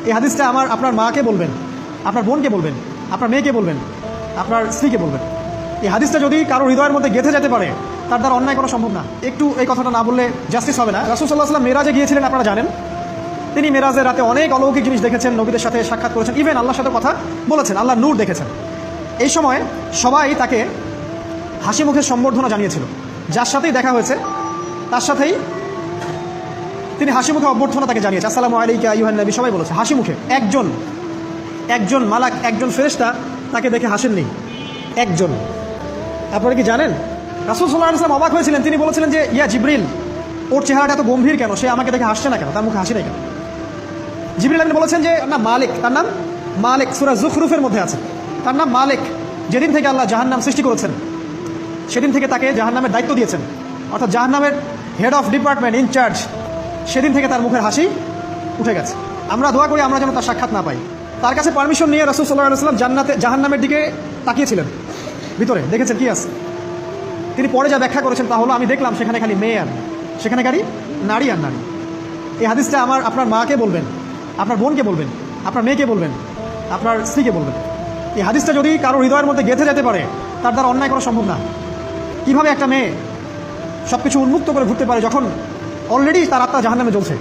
এই হাদিসটা আপনার মাকে বলবেন, আপনার বোনকে বলবেন, আপনার মেয়েকে বলবেন, আপনার স্ত্রীকে বলবেন। এই হাদিসটা যদি কারো হৃদয়ের মধ্যে গেঁথে যেতে পারে, তার দ্বারা অন্যায় করা সম্ভব না। একটু এই কথাটা না বললে জাস্টিস হবে না। রাসূল সাল্লাল্লাহু আলাইহি ওয়াসাল্লাম মেরাজে গিয়েছিলেন, আপনারা জানেন। তিনি মেরাজের রাতে অনেক অলৌকিক জিনিস দেখেছেন, নবীদের সাথে সাক্ষাৎ করেছেন, ইভেন আল্লাহর সাথে কথা বলেছেন, আল্লাহর নূর দেখেছেন। এই সময় সবাই তাকে হাসি মুখে সম্বর্ধনা জানিয়েছিল। যার সাথেই দেখা হয়েছে তার সাথেই তিনি হাসি মুখে অভ্যর্থনা তাকে জানিয়েছে, আসসালামু আলাইকা আইয়ুহান নবী, সবাই বলেছে হাসি মুখে। একজন মালাক, একজন ফেরেশতা তাকে দেখে হাসেননি, একজন। আপনারা কি জানেন রাসূল সাল্লাল্লাহু আলাইহি ওয়াসাল্লাম অবাক হয়েছিলেন। তিনি বলেছিলেন যে ইয়া জিবরিল, ওর চেহারাটা এত গম্ভীর কেন, সে আমাকে দেখে হাসছে না কেন, তার মুখে হাসি নেই কেন? জিবরিল আমিন বলেছেন যে না মালিক, তার নাম মালিক, সূরা যুখরুফের মধ্যে আছে, তার নাম মালিক। যেদিন থেকে আল্লাহ জাহান্নাম সৃষ্টি করেছেন সেদিন থেকে তাকে জাহান্নামের দায়িত্ব দিয়েছেন, অর্থাৎ জাহান্নামের হেড অফ ডিপার্টমেন্ট, ইনচার্জ। সেদিন থেকে তার মুখের হাসি উঠে গেছে। আমরা দোয়া করি আমরা যেন তার সাক্ষাৎ না পাই। তার কাছে পারমিশন নিয়ে রাসূল সাল্লাল্লাহু আলাইহি ওয়াসাল্লাম জাহান্নামের দিকে তাকিয়েছিলেন, ভিতরে দেখেছেন কি আছে। তিনি পরে যা ব্যাখ্যা করেছেন তা হলো, আমি দেখলাম সেখানে খালি মেয়ে আর সেখানে খালি নারী আর নারী। এই হাদিসটা আপনার মাকে বলবেন, আপনার বোনকে বলবেন, আপনার মেয়েকে বলবেন, আপনার স্ত্রীকে বলবেন। এই হাদিসটা যদি কারো হৃদয়ের মধ্যে গেঁথে যেতে পারে, তার দ্বারা অন্যায় করা সম্ভব না। কিভাবে একটা মেয়ে সব কিছু উন্মুক্ত করে ঘুরতে পারে যখন অলরেডি তার আত্মা জাহান্নামে জ্বলছে।